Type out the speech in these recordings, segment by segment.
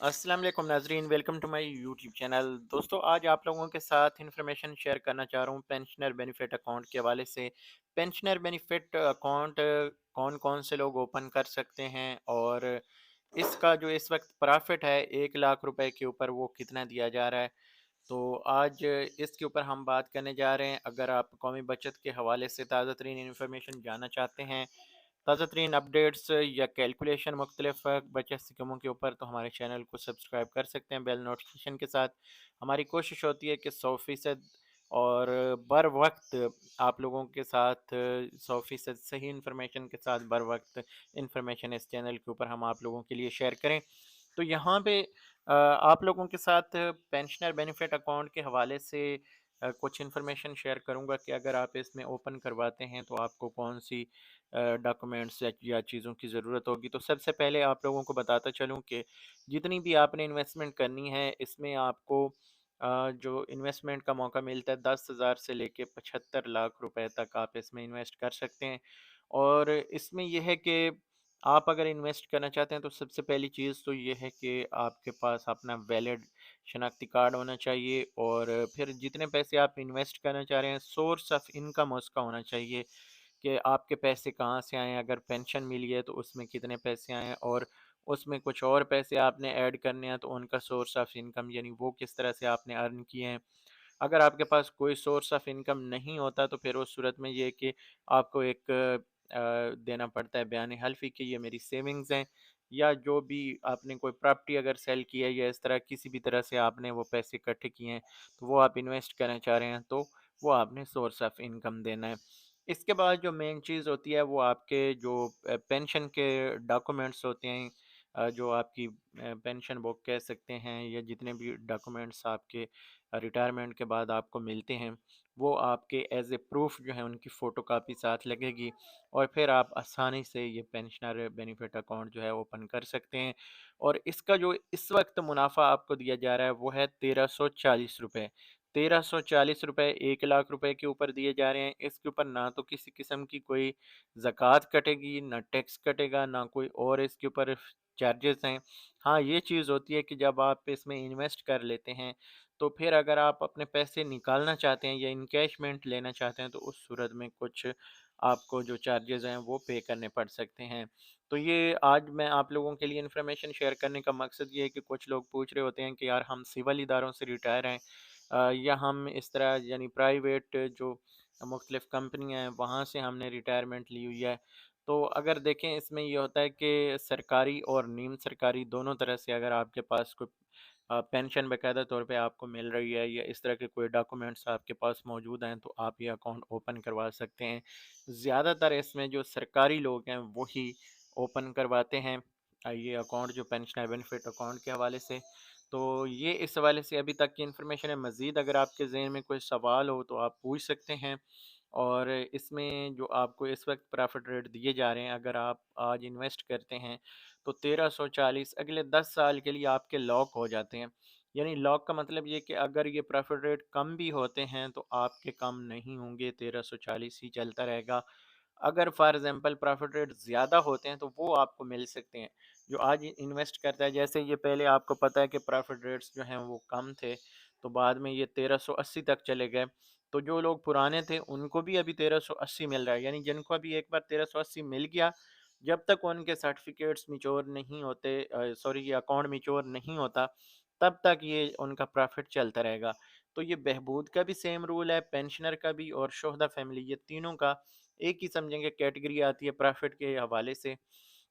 अस्सलाम वालेकुम नाजरीन, welcome to my YouTube channel. दोस्तों, आज आप लोगों के साथ इन्फॉर्मेशन शेयर करना चाह रहा हूँ पेंशनर बेनिफिट अकाउंट के हवाले से। पेंशनर बेनिफिट अकाउंट कौन कौन से लोग ओपन कर सकते हैं, और इसका जो इस वक्त प्रॉफिट है 1 लाख रुपए के ऊपर, वो कितना दिया जा रहा है। तो आज इसके ऊपर हम बात करने जा रहे हैं। अगर आप कौमी बचत के हवाले से ताज़ा तरीन इन्फॉर्मेशन जानना चाहते हैं, ताज़ा तरीन अपडेट्स या कैलकुलेशन मुख्तलिफ बचत स्कीमों के ऊपर, तो हमारे चैनल को सब्सक्राइब कर सकते हैं बेल नोटिफिकेशन के साथ। हमारी कोशिश होती है कि 100% और बर वक्त आप लोगों के साथ 100% सही इन्फॉर्मेशन के साथ बर वक्त इन्फॉर्मेशन इस चैनल के ऊपर हम आप लोगों के लिए शेयर करें। तो यहाँ पे आप लोगों के साथ पेंशनर बेनिफिट अकाउंट के हवाले से कुछ इन्फॉर्मेशन शेयर करूँगा कि अगर आप इसमें ओपन करवाते हैं तो आपको कौन सी डॉक्यूमेंट्स या चीज़ों की ज़रूरत होगी। तो सबसे पहले आप लोगों को बताता चलूँ कि जितनी भी आपने इन्वेस्टमेंट करनी है, इसमें आपको जो इन्वेस्टमेंट का मौका मिलता है 10,000 से लेके 75 लाख रुपए तक आप इसमें इन्वेस्ट कर सकते हैं। और इसमें यह है कि आप अगर इन्वेस्ट करना चाहते हैं तो सबसे पहली चीज़ तो ये है कि आपके पास अपना वैलिड शनाख्ती कार्ड होना चाहिए, और फिर जितने पैसे आप इन्वेस्ट करना चाह रहे हैं, सोर्स ऑफ इनकम उसका होना चाहिए कि आपके पैसे कहाँ से आए हैं। अगर पेंशन मिली है तो उसमें कितने पैसे आए हैं, और उसमें कुछ और पैसे आपने ऐड करने हैं तो उनका सोर्स ऑफ इनकम यानी वो किस तरह से आपने अर्न किए हैं। अगर आपके पास कोई सोर्स ऑफ इनकम नहीं होता तो फिर उस सूरत में ये है कि आपको एक देना पड़ता है बयान हल्फी कि ये मेरी सेविंग्स हैं, या जो भी आपने कोई प्रॉपर्टी अगर सेल की है या इस तरह किसी भी तरह से आपने वो पैसे इकट्ठे किए हैं तो वो आप इन्वेस्ट करना चाह रहे हैं, तो वो आपने सोर्स ऑफ इनकम देना है। इसके बाद जो मेन चीज़ होती है वो आपके जो पेंशन के डॉक्यूमेंट्स होते हैं, जो आपकी पेंशन बुक कह सकते हैं, या जितने भी डॉक्यूमेंट्स आपके रिटायरमेंट के बाद आपको मिलते हैं, वो आपके एज ए प्रूफ जो है उनकी फ़ोटोकॉपी साथ लगेगी, और फिर आप आसानी से ये पेंशनर बेनिफिट अकाउंट जो है ओपन कर सकते हैं। और इसका जो इस वक्त मुनाफा आपको दिया जा रहा है वो है 1340 रुपये। 1340 रुपये 1 लाख रुपए के ऊपर दिए जा रहे हैं। इसके ऊपर ना तो किसी किस्म की कोई ज़कात कटेगी, ना टैक्स कटेगा, ना कोई और इसके ऊपर चार्जेस हैं। हाँ, ये चीज़ होती है कि जब आप इसमें इन्वेस्ट कर लेते हैं तो फिर अगर आप अपने पैसे निकालना चाहते हैं या इनकैशमेंट लेना चाहते हैं तो उस सूरत में कुछ आपको जो चार्जेस हैं वो पे करने पड़ सकते हैं। तो ये आज मैं आप लोगों के लिए इन्फॉर्मेशन शेयर करने का मकसद ये है कि कुछ लोग पूछ रहे होते हैं कि यार हम सिविल इदारों से रिटायर हैं, या हम इस तरह यानी प्राइवेट जो मुख्तलिफ़ कंपनियाँ हैं वहाँ से हमने रिटायरमेंट ली हुई है। तो अगर देखें, इसमें ये होता है कि सरकारी और नीम सरकारी दोनों तरह से अगर आपके पास कोई पेंशन बाकायदा तौर पे आपको मिल रही है या इस तरह के कोई डॉक्यूमेंट्स आपके पास मौजूद हैं तो आप ये अकाउंट ओपन करवा सकते हैं। ज़्यादातर इसमें जो सरकारी लोग हैं वही ओपन करवाते हैं ये अकाउंट, जो पेंशनर बेनिफिट अकाउंट के हवाले से। तो ये इस हवाले से अभी तक की इन्फॉर्मेशन है। मज़ीद अगर आपके ज़हन में कोई सवाल हो तो आप पूछ सकते हैं। और इसमें जो आपको इस वक्त प्रॉफिट रेट दिए जा रहे हैं, अगर आप आज इन्वेस्ट करते हैं तो 1340 अगले 10 साल के लिए आपके लॉक हो जाते हैं। यानी लॉक का मतलब ये कि अगर ये प्रॉफिट रेट कम भी होते हैं तो आपके कम नहीं होंगे, 1340 ही चलता रहेगा। अगर फॉर एग्जांपल प्रॉफिट रेट ज़्यादा होते हैं तो वो आपको मिल सकते हैं। जो आज इन्वेस्ट करता है, जैसे ये पहले आपको पता है कि प्रॉफिट रेट्स जो हैं वो कम थे, तो बाद में ये 1380 तक चले गए। तो जो लोग पुराने थे उनको भी अभी 1380 मिल रहा है, यानी जिनको अभी एक बार 1380 मिल गया, जब तक उनके सर्टिफिकेट्स मैच्योर नहीं होते, सॉरी, ये अकाउंट मैच्योर नहीं होता, तब तक ये उनका प्रॉफिट चलता रहेगा। तो ये बहबूद का भी सेम रूल है, पेंशनर का भी और शोहदा फैमिली, ये तीनों का एक ही समझेंगे कैटेगरी आती है प्रॉफिट के हवाले से।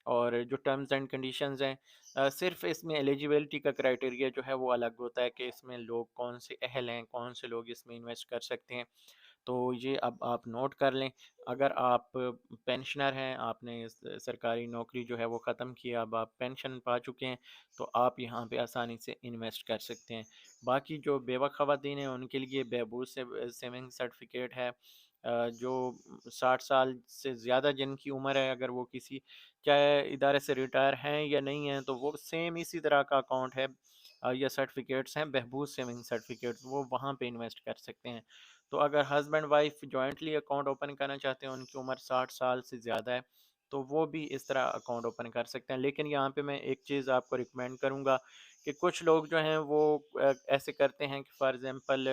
और जो टर्म्स एंड कंडीशंस हैं, सिर्फ इसमें एलिजिबिलिटी का क्राइटेरिया जो है वो अलग होता है कि इसमें लोग कौन से अहल हैं, कौन से लोग इसमें इन्वेस्ट कर सकते हैं। तो ये अब आप नोट कर लें। अगर आप पेंशनर हैं, आपने सरकारी नौकरी जो है वो ख़त्म की, अब आप पेंशन पा चुके हैं, तो आप यहाँ पे आसानी से इन्वेस्ट कर सकते हैं। बाकी जो बेवा ख़वातीन हैं उनके लिए बहबूद से सेविंग सर्टिफिकेट है। जो 60 साल से ज़्यादा जिनकी उम्र है, अगर वो किसी चाहे इदारे से रिटायर हैं या नहीं हैं, तो वो सेम इसी तरह का अकाउंट है, या सर्टिफिकेट्स हैं बहबूद सेविंग सर्टिफिकेट्स, वो वहाँ पे इन्वेस्ट कर सकते हैं। तो अगर husband wife jointly account open करना चाहते हैं, उनकी उम्र 60 साल से ज़्यादा है, تو وہ بھی اس طرح اکاؤنٹ اوپن کر سکتے ہیں۔ لیکن یہاں پہ میں ایک چیز آپ کو ریکمینڈ کروں گا کہ کچھ لوگ جو ہیں وہ ایسے کرتے ہیں کہ فار ایگزامپل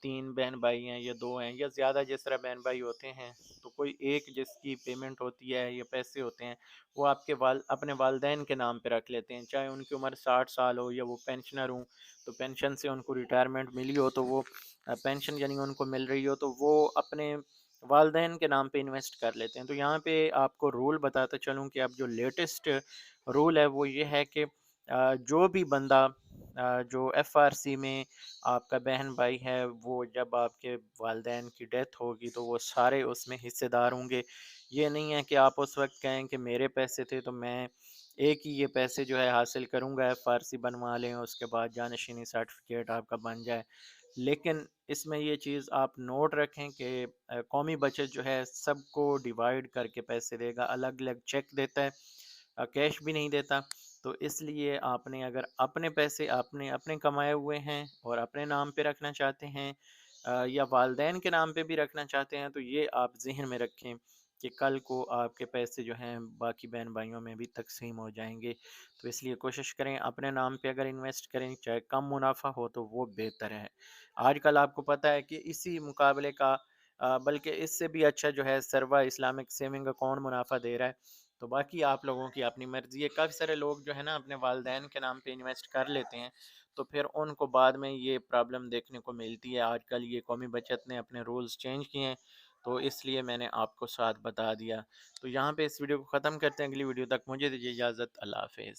3 بہن بھائی ہیں یا 2 ہیں یا زیادہ جس طرح بہن بھائی ہوتے ہیں، تو کوئی ایک جس کی پیمنٹ ہوتی ہے یا پیسے ہوتے ہیں وہ آپ کے اپنے والدین کے نام پہ رکھ لیتے ہیں، چاہے ان کی عمر 60 سال ہو یا وہ پینشنر ہوں، تو پینشن سے ان کو ریٹائرمنٹ ملی ہو تو وہ پینشن یعنی ان کو مل رہی ہو تو وہ اپنے والدین کے نام پہ انویسٹ کر لیتے ہیں۔ تو یہاں پہ آپ کو رول بتاتا چلوں کہ اب جو لیٹسٹ رول ہے وہ یہ ہے کہ جو بھی بندہ جو ایف آر سی میں آپ کا بہن بھائی ہے، وہ جب آپ کے والدین کی ڈیتھ ہوگی تو وہ سارے اس میں حصے دار ہوں گے۔ یہ نہیں ہے کہ آپ اس وقت کہیں کہ میرے پیسے تھے تو میں ایک ہی یہ پیسے جو ہے حاصل کروں گا، ایف آر سی بنوا لیں اس کے بعد جانشینی سرٹیفکیٹ آپ کا بن جائے۔ لیکن اس میں یہ چیز آپ نوٹ رکھیں کہ قومی بچت جو ہے سب کو ڈیوائیڈ کر کے پیسے دے گا، الگ الگ چیک دیتا ہے، کیش بھی نہیں دیتا۔ تو اس لیے آپ نے اگر اپنے پیسے آپ نے اپنے کمائے ہوئے ہیں اور اپنے نام پہ رکھنا چاہتے ہیں یا والدین کے نام پہ بھی رکھنا چاہتے ہیں، تو یہ آپ ذہن میں رکھیں کہ کل کو آپ کے پیسے جو ہیں باقی بہن بھائیوں میں بھی تقسیم ہو جائیں گے۔ تو اس لیے کوشش کریں اپنے نام پہ اگر انویسٹ کریں، چاہے کم منافع ہو تو وہ بہتر ہے۔ آج کل آپ کو پتہ ہے کہ اسی مقابلے کا بلکہ اس سے بھی اچھا جو ہے سروا اسلامک سیونگ اکاؤنٹ منافع دے رہا ہے۔ تو باقی آپ لوگوں کی اپنی مرضی ہے۔ کافی سارے لوگ جو ہے نا اپنے والدین کے نام پہ انویسٹ کر لیتے ہیں، تو پھر ان کو بعد میں یہ پرابلم دیکھنے کو ملتی ہے۔ آج کل یہ قومی بچت نے اپنے رولز چینج کیے ہیں، تو اس لیے میں نے آپ کو ساتھ بتا دیا۔ تو یہاں پہ اس ویڈیو کو ختم کرتے ہیں، اگلی ویڈیو تک مجھے دیجیے اجازت، اللہ حافظ۔